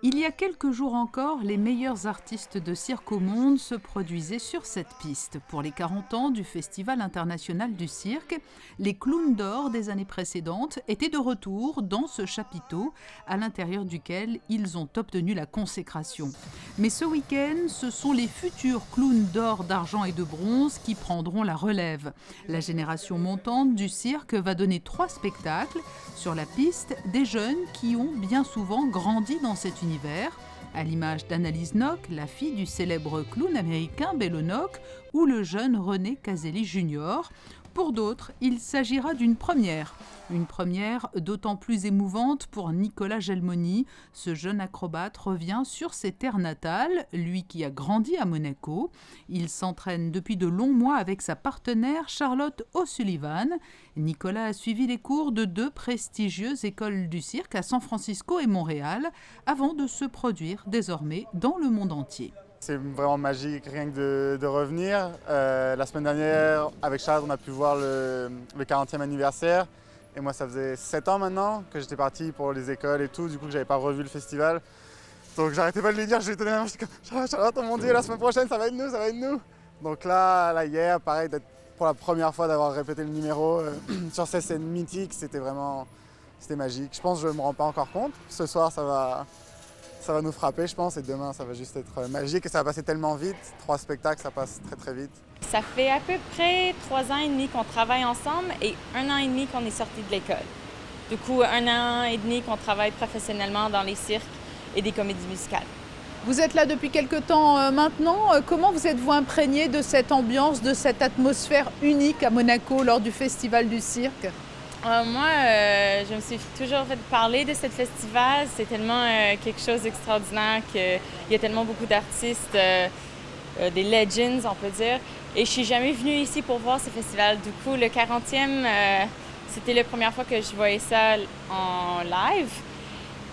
Il y a quelques jours encore, les meilleurs artistes de cirque au monde se produisaient sur cette piste. Pour les 40 ans du Festival international du cirque, les clowns d'or des années précédentes étaient de retour dans ce chapiteau à l'intérieur duquel ils ont obtenu la consécration. Mais ce week-end, ce sont les futurs clowns d'or, d'argent et de bronze qui prendront la relève. La génération montante du cirque va donner 3 spectacles sur la piste, des jeunes qui ont bien souvent grandi dans cet univers, à l'image d'Annalise Nock, la fille du célèbre clown américain Bello Nock, ou le jeune René Caselli Jr. Pour d'autres, il s'agira d'une première d'autant plus émouvante pour Nicolas Gelmoni. Ce jeune acrobate revient sur ses terres natales, lui qui a grandi à Monaco. Il s'entraîne depuis de longs mois avec sa partenaire Charlotte O'Sullivan. Nicolas a suivi les cours de 2 prestigieuses écoles du cirque à San Francisco et Montréal, avant de se produire désormais dans le monde entier. C'est vraiment magique, rien que de revenir. La semaine dernière, avec Charles, on a pu voir le 40e anniversaire. Et moi, ça faisait 7 ans maintenant que j'étais parti pour les écoles et tout, du coup que j'avais pas revu le festival. Donc j'arrêtais pas de lui dire, je lui tenais la main, je suis comme Charlotte, oh mon Dieu, la semaine prochaine, ça va être nous, ça va être nous. Donc là hier, pareil, d'être pour la première fois d'avoir répété le numéro sur ces scènes mythiques, c'était magique. Je pense que je me rends pas encore compte. Ce soir, ça va nous frapper, je pense, et demain, ça va juste être magique et ça va passer tellement vite. 3 spectacles, ça passe très très vite. Ça fait à peu près 3 ans et demi qu'on travaille ensemble et 1 an et demi qu'on est sortis de l'école. Du coup, 1 an et demi qu'on travaille professionnellement dans les cirques et des comédies musicales. Vous êtes là depuis quelque temps maintenant. Comment vous êtes-vous imprégné de cette ambiance, de cette atmosphère unique à Monaco lors du Festival du cirque ? Moi, je me suis toujours fait parler de ce festival. C'est tellement quelque chose d'extraordinaire qu'il y a tellement beaucoup d'artistes, des legends, on peut dire. Et je suis jamais venue ici pour voir ce festival. Du coup, le 40e, c'était la première fois que je voyais ça en live.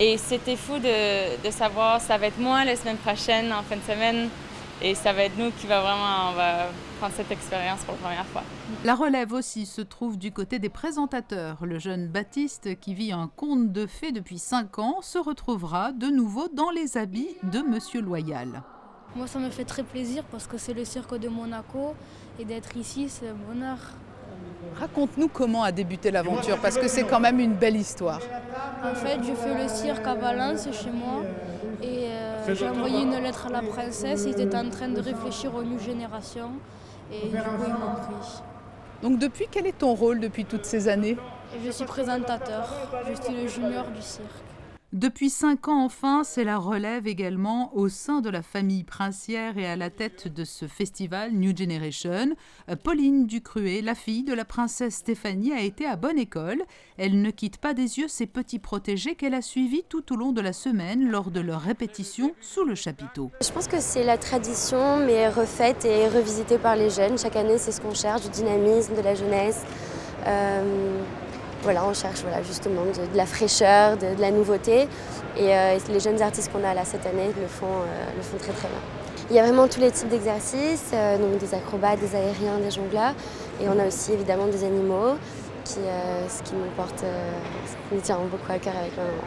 Et c'était fou de savoir, ça va être moi la semaine prochaine, en fin de semaine. Et ça va être nous qui on va prendre cette expérience pour la première fois. La relève aussi se trouve du côté des présentateurs. Le jeune Baptiste, qui vit un conte de fées depuis 5 ans, se retrouvera de nouveau dans les habits de Monsieur Loyal. Moi, ça me fait très plaisir parce que c'est le cirque de Monaco et d'être ici, c'est un bonheur. Raconte-nous comment a débuté l'aventure, parce que c'est quand même une belle histoire. En fait, je fais le cirque à Valence, chez moi, et j'ai envoyé une lettre à la princesse. Ils étaient en train de réfléchir aux New Générations, et du coup, ils m'ont pris. Donc depuis, quel est ton rôle depuis toutes ces années ? Je suis présentateur, je suis le junior du cirque. Depuis 5 ans enfin, c'est la relève également au sein de la famille princière et à la tête de ce festival New Generation. Pauline Ducruet, la fille de la princesse Stéphanie, a été à bonne école. Elle ne quitte pas des yeux ses petits protégés qu'elle a suivis tout au long de la semaine lors de leur répétition sous le chapiteau. Je pense que c'est la tradition, mais refaite et revisitée par les jeunes. Chaque année, c'est ce qu'on cherche, du dynamisme, de la jeunesse. Voilà, on cherche justement de la fraîcheur, de la nouveauté. Et les jeunes artistes qu'on a là cette année le font très très bien. Il y a vraiment tous les types d'exercices, donc des acrobates, des aériens, des jongleurs. Et on a aussi évidemment des animaux, ce qui nous tient beaucoup à cœur avec ma maman.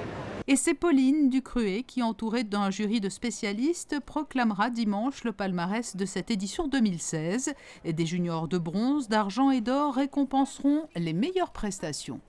Et c'est Pauline Ducruet qui, entourée d'un jury de spécialistes, proclamera dimanche le palmarès de cette édition 2016. Et des juniors de bronze, d'argent et d'or récompenseront les meilleures prestations.